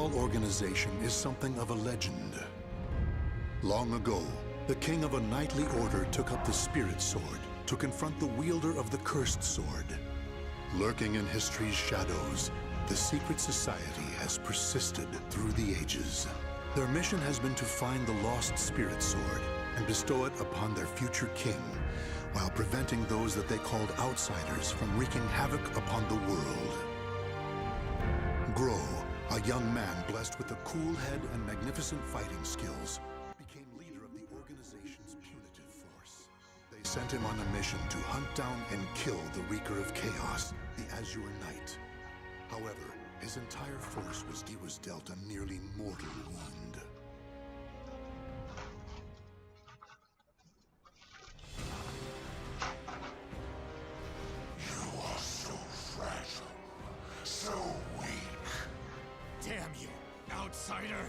small organization is something of a legend. Long ago, the king of a knightly order took up the Spirit Sword to confront the wielder of the Cursed Sword. Lurking in history's shadows, the secret society has persisted through the ages. Their mission has been to find the lost Spirit Sword and bestow it upon their future king, while preventing those that they called outsiders from wreaking havoc upon the world. Groh, a young man blessed with a cool head and magnificent fighting skills, became leader of the organization's punitive force. They sent him on a mission to hunt down and kill the Wreaker of Chaos, the Azure Knight. However, his entire force was dealt a nearly mortal wound. You are so fragile, so weak. Damn you, outsider!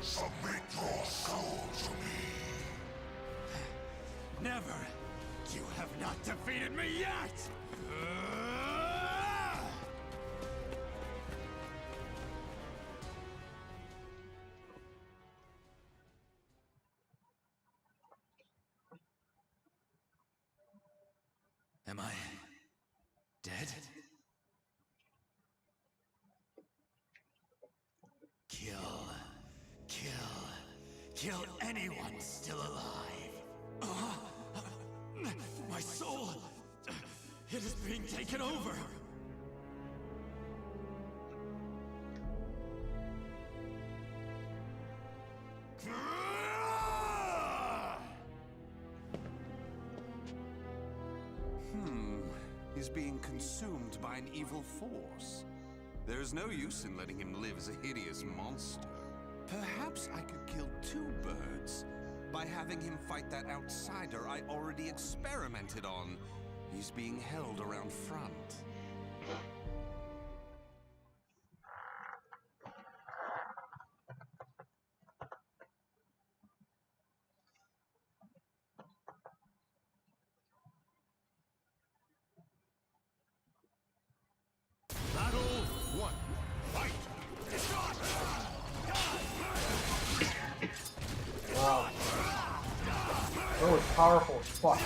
Submit your soul to me. Never! You have not defeated me yet! Am I dead? Kill anyone still alive. My soul, it is being taken over. He's being consumed by an evil force. There is no use in letting him live as a hideous monster. Perhaps I could kill two birds by having him fight that outsider I already experimented on. He's being held around front. Wow. That was powerful as fuck.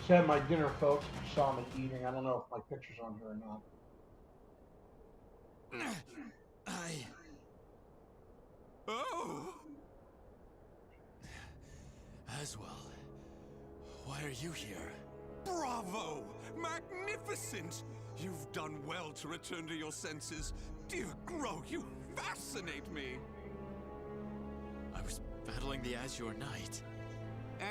Had my dinner, folks. You saw me eating. I don't know if my picture's on here or not. Oh! Aswell, why are you here? Bravo! Magnificent! You've done well to return to your senses. Dear Groh, you fascinate me! I was battling the Azure Knight.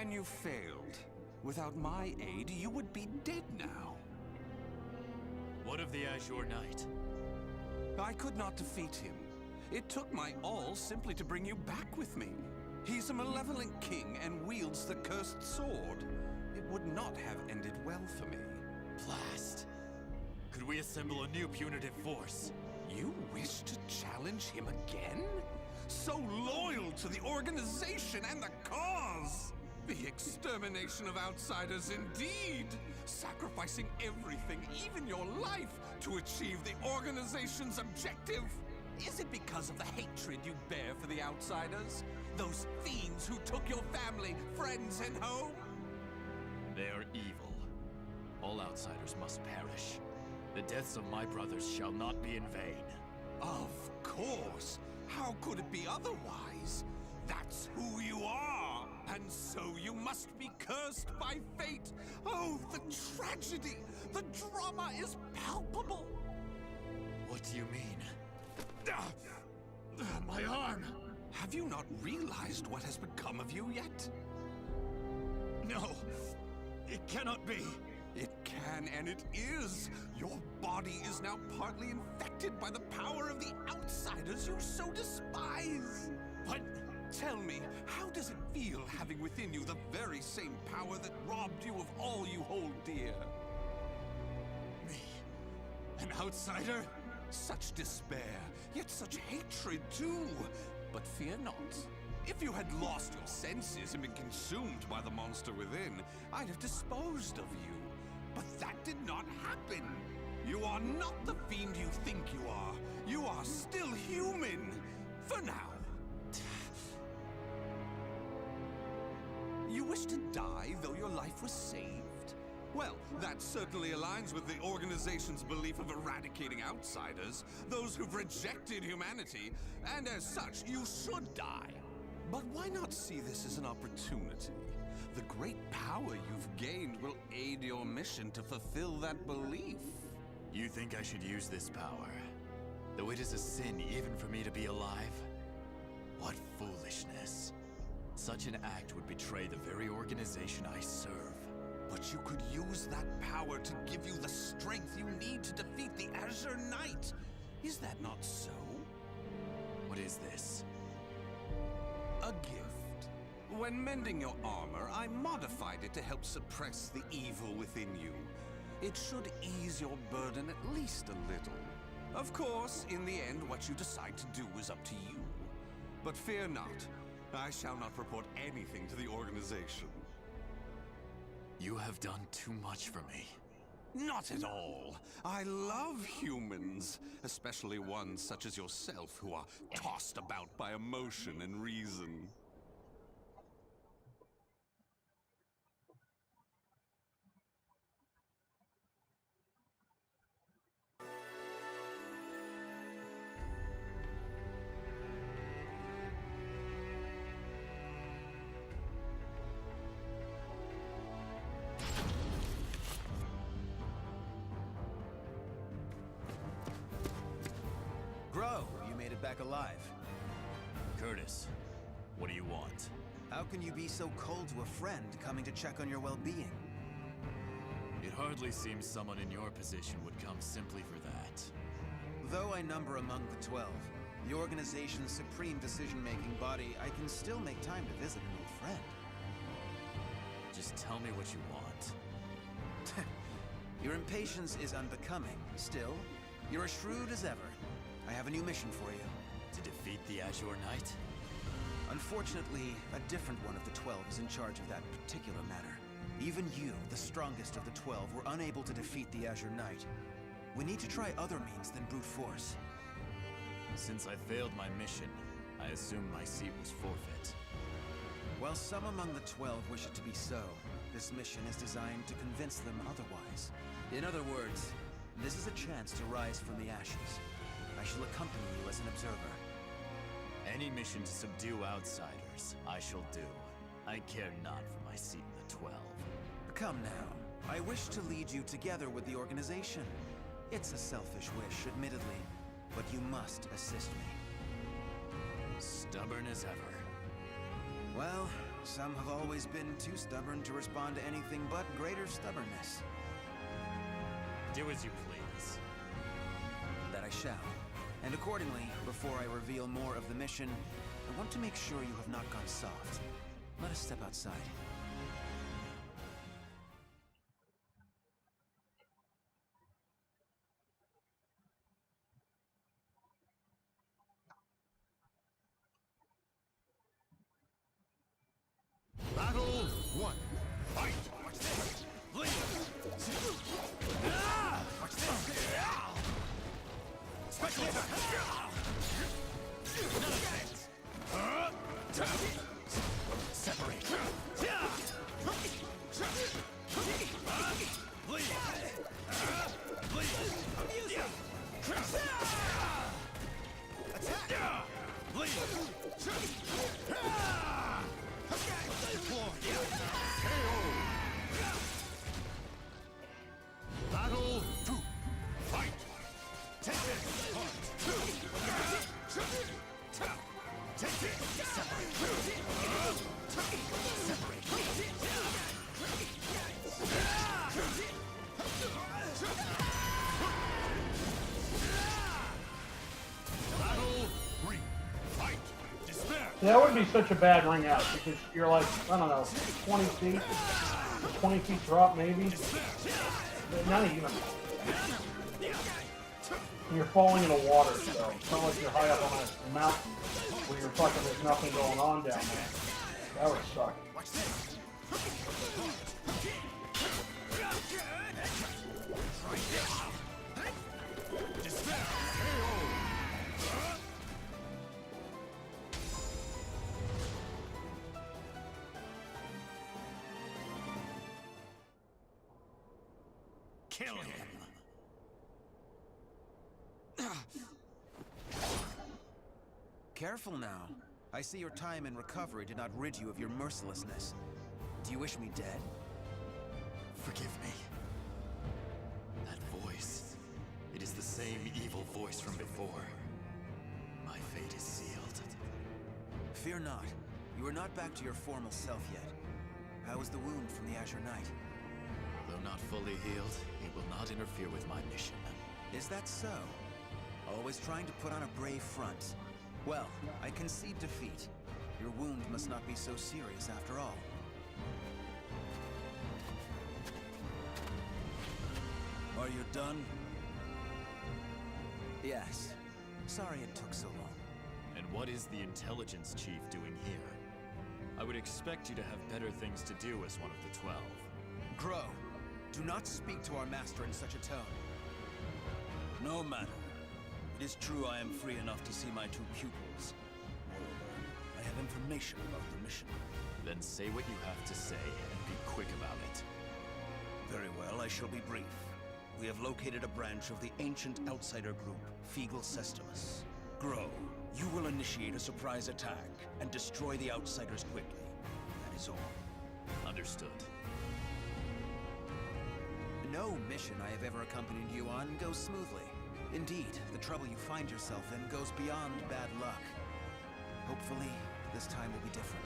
And you failed. Without my aid, you would be dead now. What of the Azure Knight? I could not defeat him. It took my all simply to bring you back with me. He's a malevolent king and wields the cursed sword. It would not have ended well for me. Blast. Could we assemble a new punitive force? You wish to challenge him again? So loyal to the organization and the cause! The extermination of outsiders indeed! Sacrificing everything, even your life, to achieve the organization's objective? Is it because of the hatred you bear for the outsiders? Those fiends who took your family, friends, and home? They are evil. All outsiders must perish. The deaths of my brothers shall not be in vain. Of course! How could it be otherwise? That's who you are! And so you must be cursed by fate! Oh, the tragedy! The drama is palpable! What do you mean? My arm! Have you not realized what has become of you yet? No! It cannot be. It can and it is. Your body is now partly infected by the power of the outsiders you so despise. What? Tell me, how does it feel having within you the very same power that robbed you of all you hold dear? Me? An outsider? Such despair, yet such hatred too. But fear not. If you had lost your senses and been consumed by the monster within, I'd have disposed of you. But that did not happen. You are not the fiend you think you are. You are still human. For now. You wish to die, though your life was saved? Well, that certainly aligns with the organization's belief of eradicating outsiders, those who've rejected humanity, and as such, you should die. But why not see this as an opportunity? The great power you've gained will aid your mission to fulfill that belief. You think I should use this power? Though it is a sin even for me to be alive? What foolishness. Such an act would betray the very organization I serve. But you could use that power to give you the strength you need to defeat the Azure Knight. Is that not so? What is this? A gift. When mending your armor, I modified it to help suppress the evil within you. It should ease your burden at least a little. Of course, in the end, what you decide to do is up to you. But fear not. I shall not report anything to the organization. You have done too much for me. Not at all. I love humans, especially ones such as yourself who are tossed about by emotion and reason. Groh, you made it back alive. Curtis, what do you want? How can you be so cold to a friend coming to check on your well-being? It hardly seems someone in your position would come simply for that. Though I number among the 12, the organization's supreme decision-making body, I can still make time to visit an old friend. Just tell me what you want. Your impatience is unbecoming. Still, you're as shrewd as ever. I have a new mission for you. To defeat the Azure Knight? Unfortunately, a different one of the 12 is in charge of that particular matter. Even you, the strongest of the 12, were unable to defeat the Azure Knight. We need to try other means than brute force. Since I failed my mission, I assume my seat was forfeit. While some among the 12 wish it to be so, this mission is designed to convince them otherwise. In other words, this is a chance to rise from the ashes. I shall accompany you as an observer. Any mission to subdue outsiders, I shall do. I care not for my seat in the 12. Come now. I wish to lead you together with the organization. It's a selfish wish, admittedly, but you must assist me. Stubborn as ever. Well, some have always been too stubborn to respond to anything but greater stubbornness. Do as you please. That I shall. And accordingly, before I reveal more of the mission, I want to make sure you have not gone soft. Let us step outside. Battle 1. Fight! Watch this! Bleed! Watch this! Special attack! None of that! Separate! Bleed! Bleed! Attack! Bleed! Deploy! That wouldn't be such a bad ring out because you're like, I don't know, 20 feet, 20 feet drop maybe. Not even. You're falling in the water, so it's not like you're high up on a mountain where you're fucking there's nothing going on down there. That would suck. Kill him! Careful now. I see your time in recovery did not rid you of your mercilessness. Do you wish me dead? Forgive me. That voice. It is the same evil voice from before. My fate is sealed. Fear not. You are not back to your formal self yet. How is the wound from the Azure Knight? Though not fully healed, it will not interfere with my mission. Is that so? Always trying to put on a brave front. Well, I concede defeat. Your wound must not be so serious after all. Are you done? Yes. Sorry it took so long. And what is the intelligence chief doing here? I would expect you to have better things to do as one of the 12. Groh, do not speak to our master in such a tone. No matter. It is true I am free enough to see my two pupils. Moreover, I have information about the mission. Then say what you have to say, and be quick about it. Very well, I shall be brief. We have located a branch of the ancient outsider group, Feegle Sestimus. Groh, you will initiate a surprise attack and destroy the outsiders quickly. That is all. Understood. No mission I have ever accompanied you on goes smoothly. Indeed, the trouble you find yourself in goes beyond bad luck. Hopefully, this time will be different.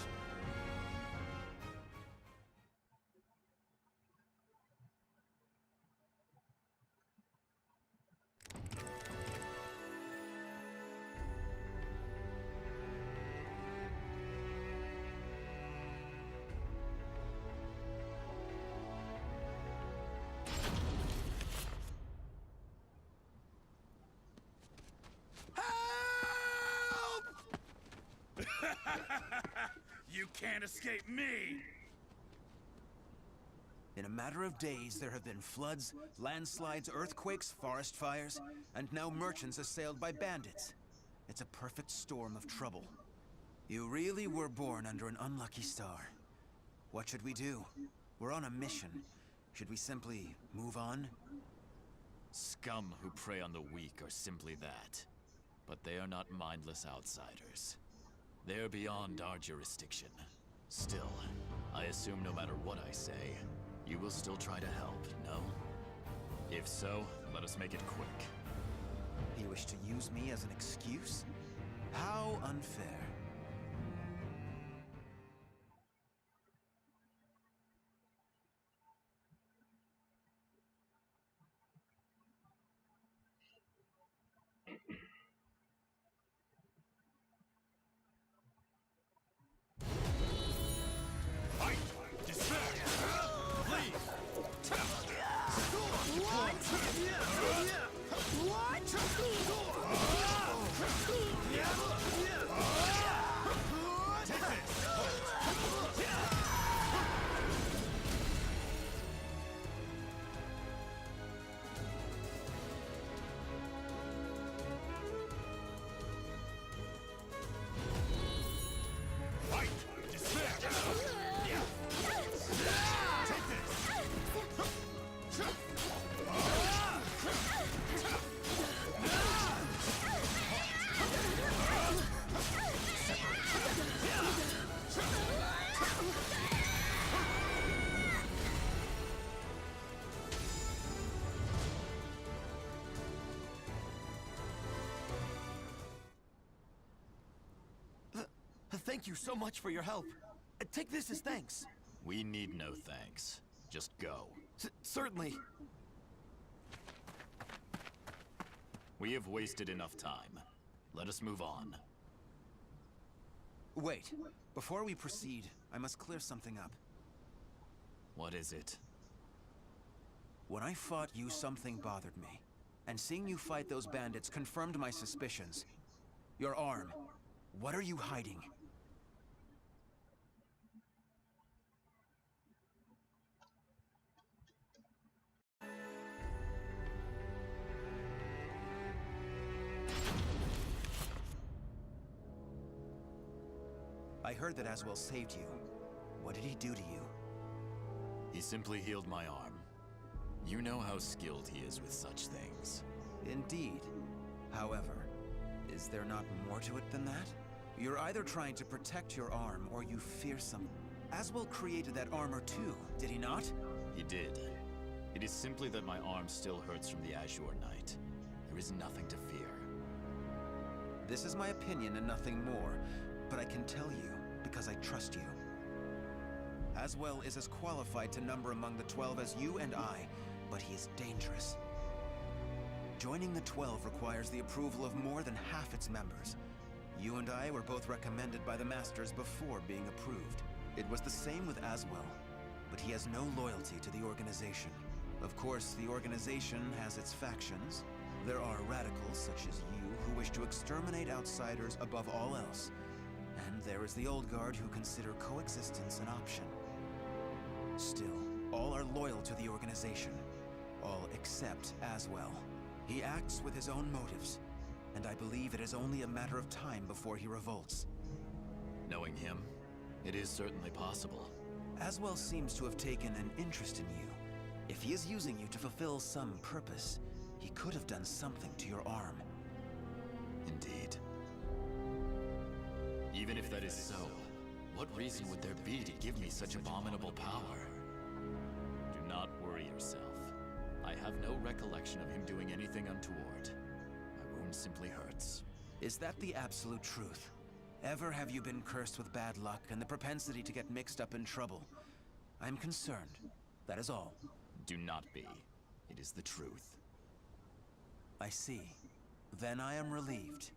You can't escape me! In a matter of days, there have been floods, landslides, earthquakes, forest fires, and now merchants assailed by bandits. It's a perfect storm of trouble. You really were born under an unlucky star. What should we do? We're on a mission. Should we simply move on? Scum who prey on the weak are simply that. But they are not mindless outsiders. They're beyond our jurisdiction. Still, I assume no matter what I say, you will still try to help, no? If so, let us make it quick. You wish to use me as an excuse? How unfair. Thank you so much for your help. Take this as thanks. We need no thanks. Just go. Certainly. We have wasted enough time. Let us move on. Wait. Before we proceed, I must clear something up. What is it? When I fought you, something bothered me. And seeing you fight those bandits confirmed my suspicions. Your arm. What are you hiding? I heard that Aswell saved you. What did he do to you? He simply healed my arm. You know how skilled he is with such things. Indeed. However, is there not more to it than that? You're either trying to protect your arm, or you fear some... Aswell created that armor too, did he not? He did. It is simply that my arm still hurts from the Azure Knight. There is nothing to fear. This is my opinion and nothing more, but I can tell you, because I trust you. Aswell is as qualified to number among the 12 as you and I, but he is dangerous. Joining the 12 requires the approval of more than half its members. You and I were both recommended by the Masters before being approved. It was the same with Aswell, but he has no loyalty to the organization. Of course, the organization has its factions. There are radicals such as you who wish to exterminate outsiders above all else. And there is the old guard who consider coexistence an option. Still, all are loyal to the organization. All except Aswell. He acts with his own motives, and I believe it is only a matter of time before he revolts. Knowing him, it is certainly possible. Aswell seems to have taken an interest in you. If he is using you to fulfill some purpose, he could have done something to your arm. Indeed. Even if that is so, what reason would there be to give me such abominable power? Do not worry yourself. I have no recollection of him doing anything untoward. My wound simply hurts. Is that the absolute truth? Ever have you been cursed with bad luck and the propensity to get mixed up in trouble? I'm concerned. That is all. Do not be. It is the truth. I see. Then I am relieved.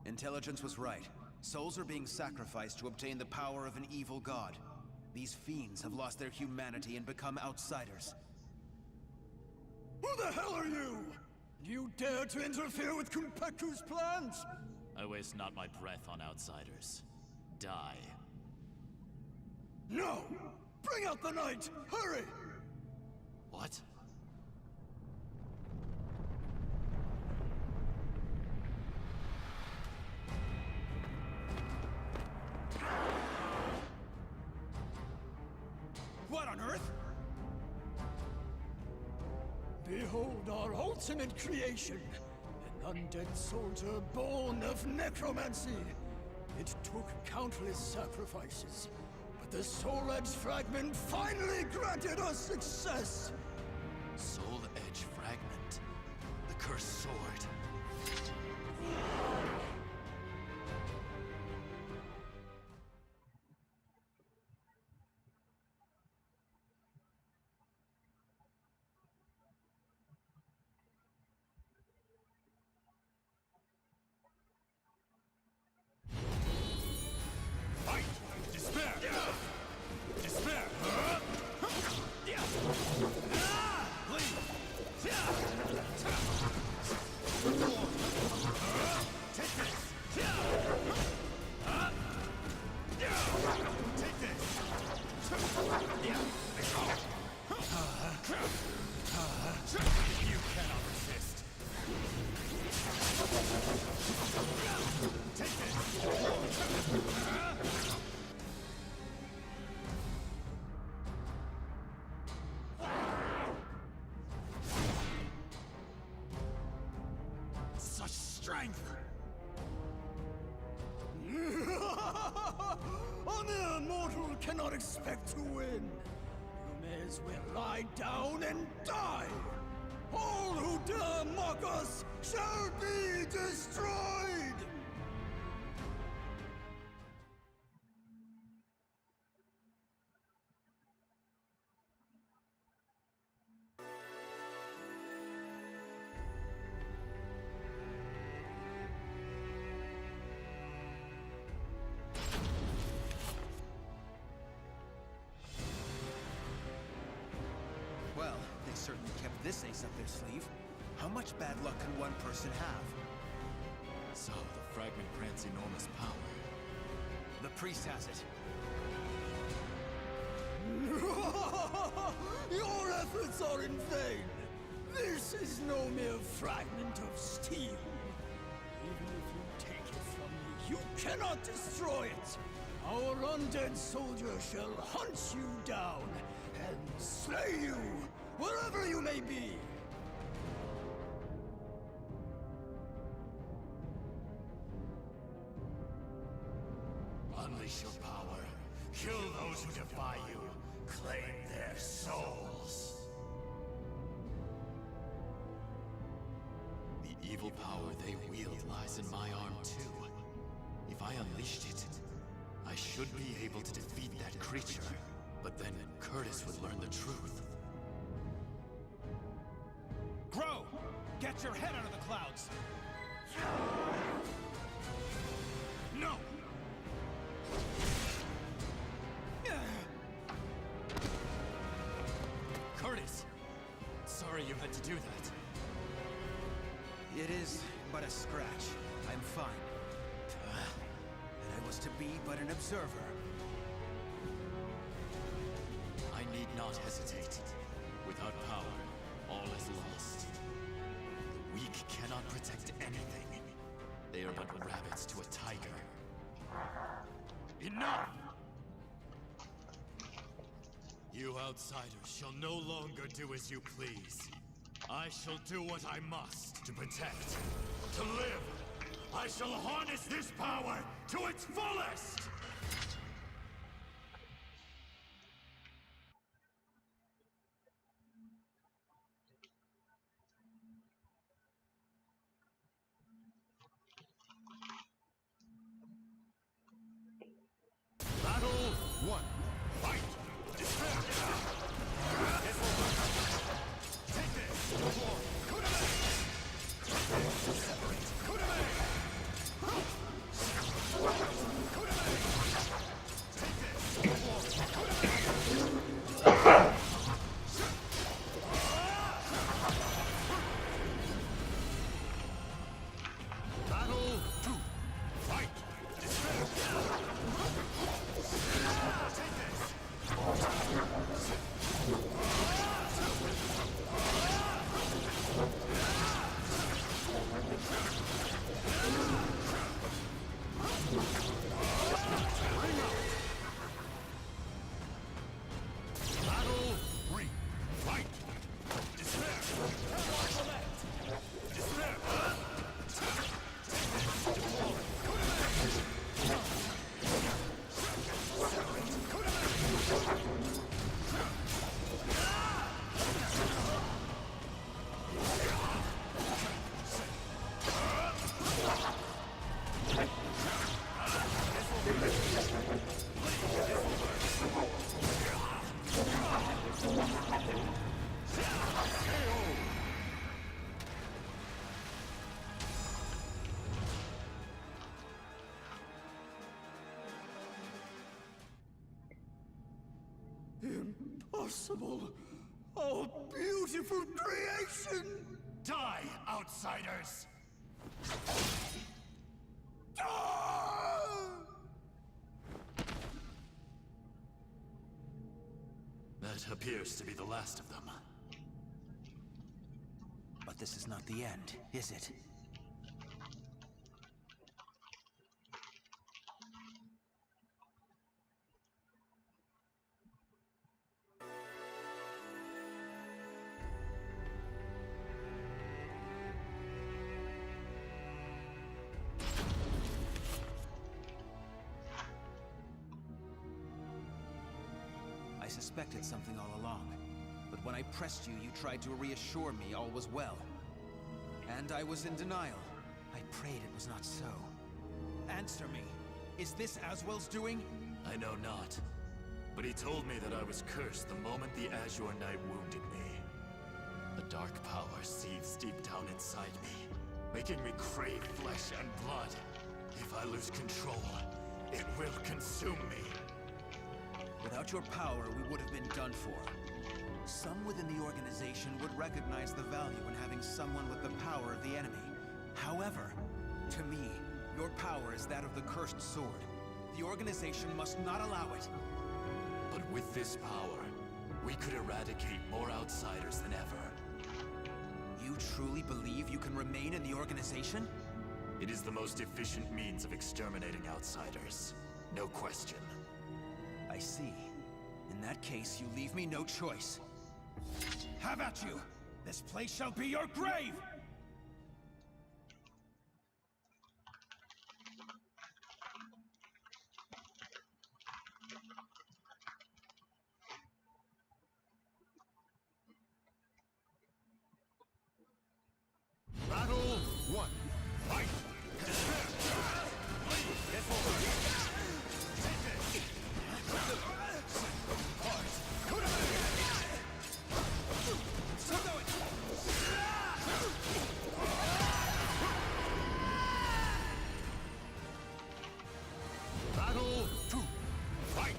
Intelligence was right. Souls are being sacrificed to obtain the power of an evil god. These fiends have lost their humanity and become outsiders. Who the hell are you? You dare to interfere with Kumpeku's plans? I waste not my breath on outsiders. Die. No! Bring out the knight! Hurry! What? What on earth? Behold our ultimate creation. An undead soldier born of necromancy. It took countless sacrifices, but the Soul Edge Fragment finally granted us success! Soul Edge Fragment. The cursed sword. Fight! Despair! Despair! You cannot resist. Take this! Such strength! A mere mortal cannot expect to win. You nightmares will lie down and die! All who dare mock us shall be destroyed! Well, they certainly kept this ace up their sleeve. How much bad luck can one person have? So, the fragment grants enormous power. The priest has it. Your efforts are in vain! This is no mere fragment of steel. Even if you take it from me, you cannot destroy it! Our undead soldier shall hunt you down and slay you, wherever you may be! Unleash your power. Kill those who defy you. Claim their souls. The evil power they wield lies in my arm too. If I unleashed it, I should be able to defeat that creature. But then Curtis would learn the truth. Groh! Get your head out of the clouds! No! Curtis! Sorry you had to do that. It is but a scratch. I'm fine. And I was to be but an observer. I need not hesitate. Without power, all is lost. The weak cannot protect anything. They are but rabbits to a tiger. Enough! You outsiders shall no longer do as you please. I shall do what I must to protect, to live. I shall harness this power to its fullest! Battle 1. Fight! Despair! Take this! Kuname! Separate! Kuname! Take this! Kuname! Battle 2. Fight! Despair! Take this! Battle 3. Fight! Despair! Despair! Impossible! Oh, beautiful creation! Die, outsiders! Ah! That appears to be the last of them. But this is not the end, is it? I suspected something all along. But when I pressed you, you tried to reassure me all was well. And I was in denial. I prayed it was not so. Answer me. Is this Aswell's doing? I know not. But he told me that I was cursed the moment the Azure Knight wounded me. A dark power seethes deep down inside me, making me crave flesh and blood. If I lose control, it will consume me. Without your power, we would have been done for. Some within the organization would recognize the value in having someone with the power of the enemy. However, to me, your power is that of the Cursed Sword. The organization must not allow it. But with this power, we could eradicate more outsiders than ever. You truly believe you can remain in the organization? It is the most efficient means of exterminating outsiders. No question. I see. In that case, you leave me no choice. Have at you! This place shall be your grave! Battle 1. Fight! Battle 2. Fight!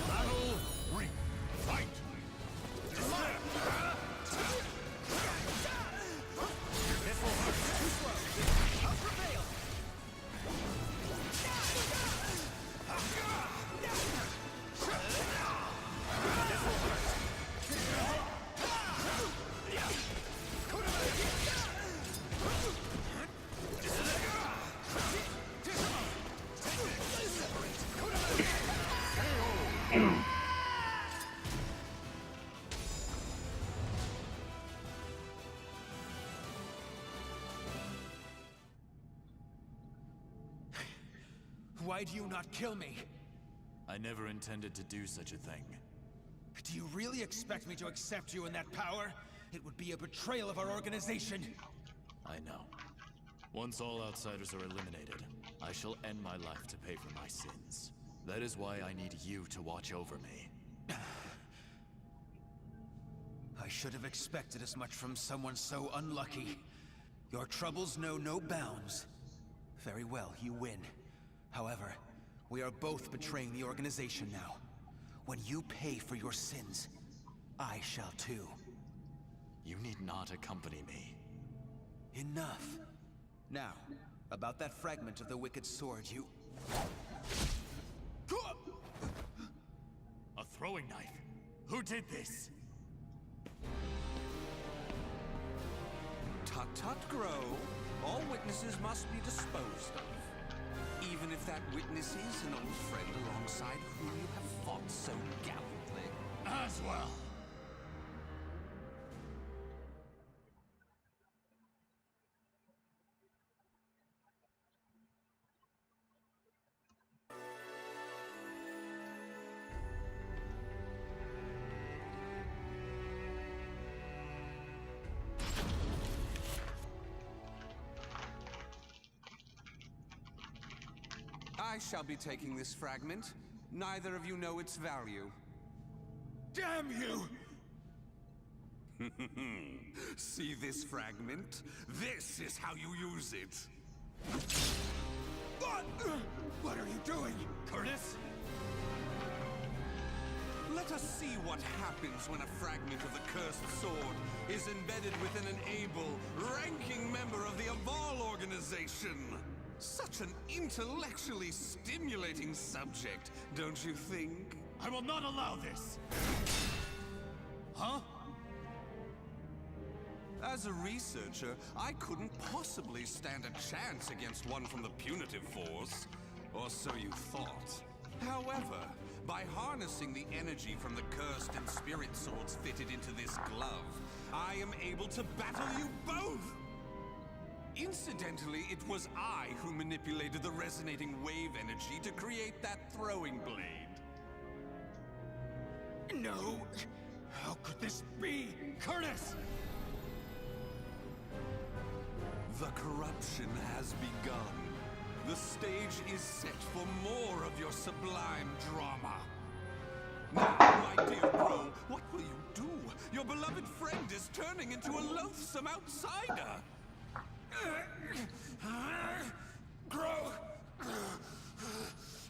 Battle 3. Fight! Why do you not kill me? I never intended to do such a thing. Do you really expect me to accept you in that power? It would be a betrayal of our organization. I know. Once all outsiders are eliminated, I shall end my life to pay for my sins. That is why I need you to watch over me. I should have expected as much from someone so unlucky. Your troubles know no bounds. Very well, you win. However, we are both betraying the organization now. When you pay for your sins, I shall too. You need not accompany me. Enough. Now, about that fragment of the Wicked Sword, you... A throwing knife? Who did this? Tut-tut, Groh. All witnesses must be disposed of. Even if that witness is an old friend alongside whom you have fought so gallantly. Aswell! I shall be taking this fragment. Neither of you know its value. Damn you! See this fragment? This is how you use it. What are you doing, Curtis? Let us see what happens when a fragment of the Cursed Sword is embedded within an able, ranking member of the Aval organization. Such an intellectually stimulating subject, don't you think? I will not allow this! Huh? As a researcher, I couldn't possibly stand a chance against one from the punitive force. Or so you thought. However, by harnessing the energy from the cursed and spirit swords fitted into this glove, I am able to battle you both! Incidentally, it was I who manipulated the resonating wave energy to create that throwing blade. No! How could this be? Curtis! The corruption has begun. The stage is set for more of your sublime drama. Now, my dear Groh, what will you do? Your beloved friend is turning into a loathsome outsider. Groh!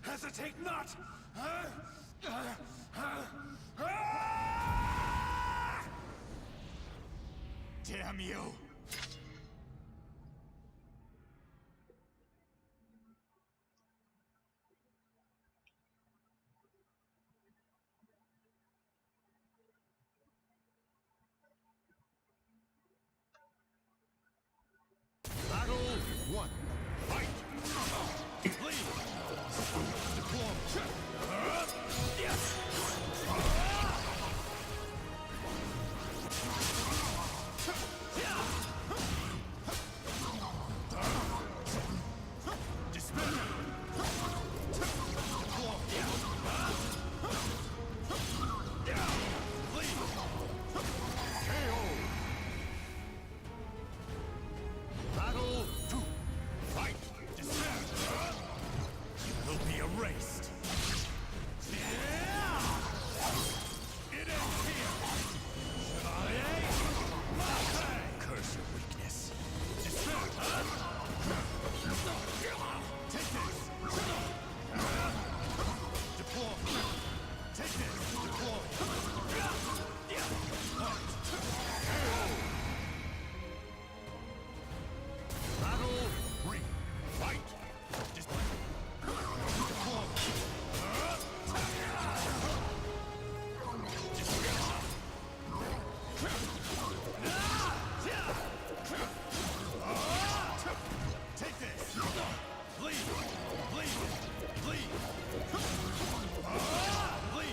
Hesitate not! Damn you! Battle 1. Fight! Battle 2. Fight! You will be erased. It ends here! Chevalier! Curse your weakness. Take this! Deploy! Take this! Deploy! Battle 3. Fight! Take this! Bleed! Bleed! Bleed! Bleed!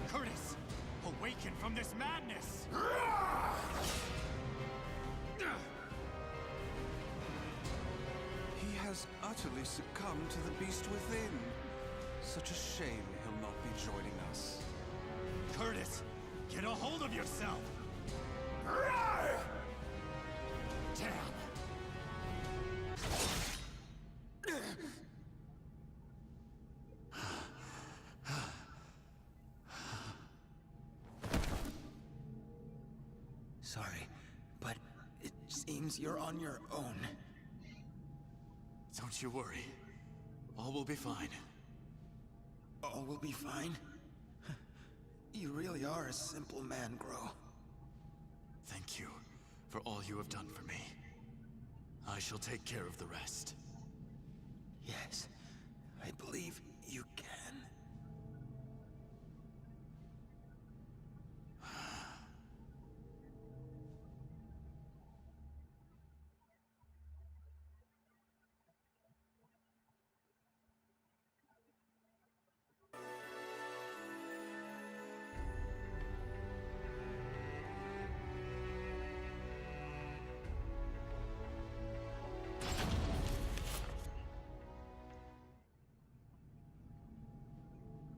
Curtis, awaken from this madness! He has utterly succumbed to the beast within. Such a shame he'll not be joining us. Curtis, get a hold of yourself! Damn! Sorry, but it seems you're on your own. Don't you worry. All will be fine. All will be fine? You really are a simple man, Groh. Thank you for all you have done for me. I shall take care of the rest. Yes, I believe you can.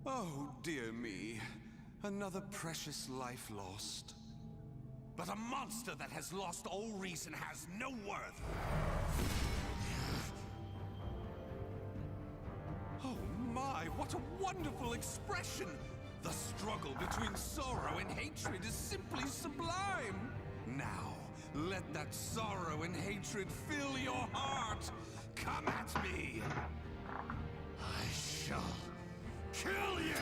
Oh, dear me. Another precious life lost. But a monster that has lost all reason has no worth. Oh my, what a wonderful expression! The struggle between sorrow and hatred is simply sublime. Now, let that sorrow and hatred fill your heart. Come at me. I shall kill you.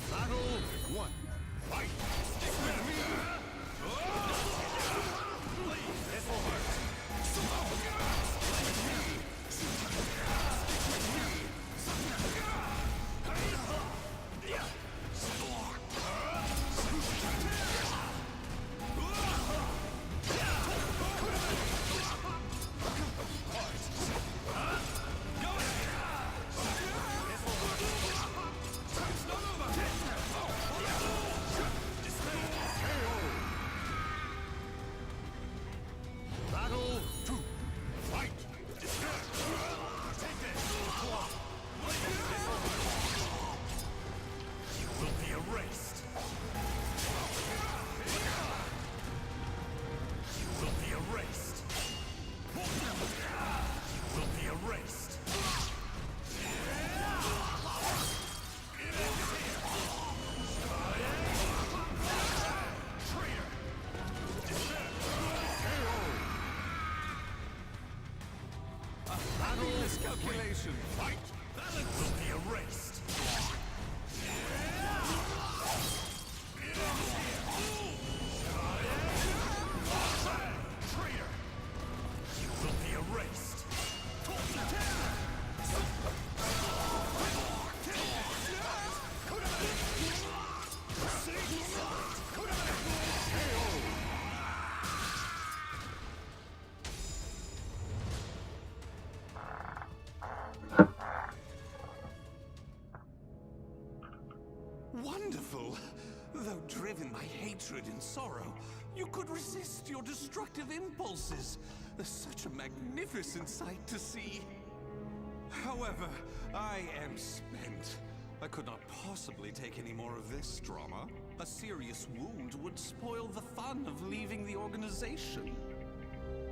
Battle 1. Fight! Stick with me! Please, this will hurt. Battle 2. Fight! You will be erased. You will be erased. You will be erased. Miscalculation. Fight! That will be erased. Traitor! You will be erased. Wonderful! Though driven by hatred and sorrow, you could resist your destructive impulses. Such a magnificent sight to see. However, I am spent. I could not possibly take any more of this drama. A serious wound would spoil the fun of leaving the organization.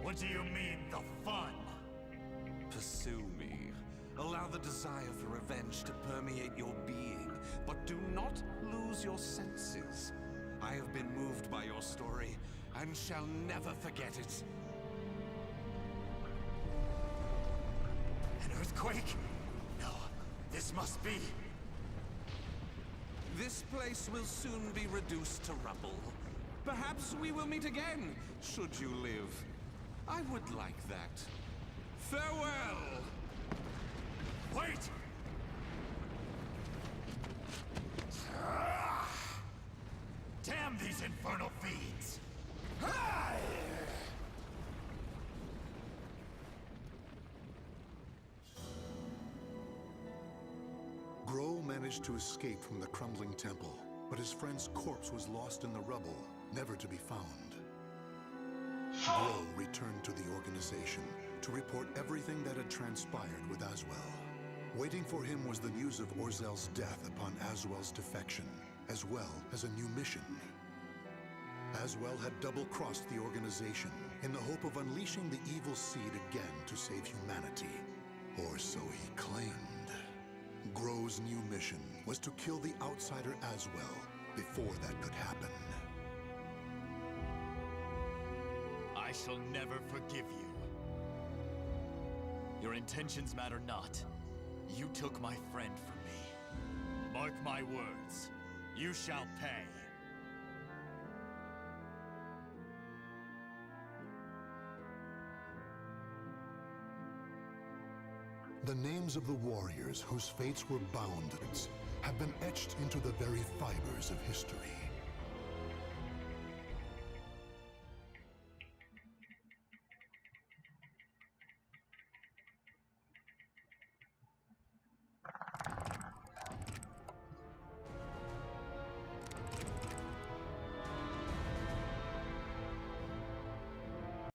What do you mean, the fun? Pursue me. Allow the desire for revenge to permeate your being, but do not lose your senses. I have been moved by your story, and shall never forget it. An earthquake? No, this must be... This place will soon be reduced to rubble. Perhaps we will meet again, should you live. I would like that. Farewell! Wait! Damn these infernal fiends! Groh managed to escape from the crumbling temple, but his friend's corpse was lost in the rubble, never to be found. Groh returned to the organization to report everything that had transpired with Aswell. Waiting for him was the news of Orzel's death upon Aswell's defection, as well as a new mission. Aswell had double-crossed the organization in the hope of unleashing the evil seed again to save humanity. Or so he claimed. Groh's new mission was to kill the outsider Aswell before that could happen. I shall never forgive you. Your intentions matter not. You took my friend from me. Mark my words. You shall pay. The names of the warriors whose fates were bound have been etched into the very fibers of history.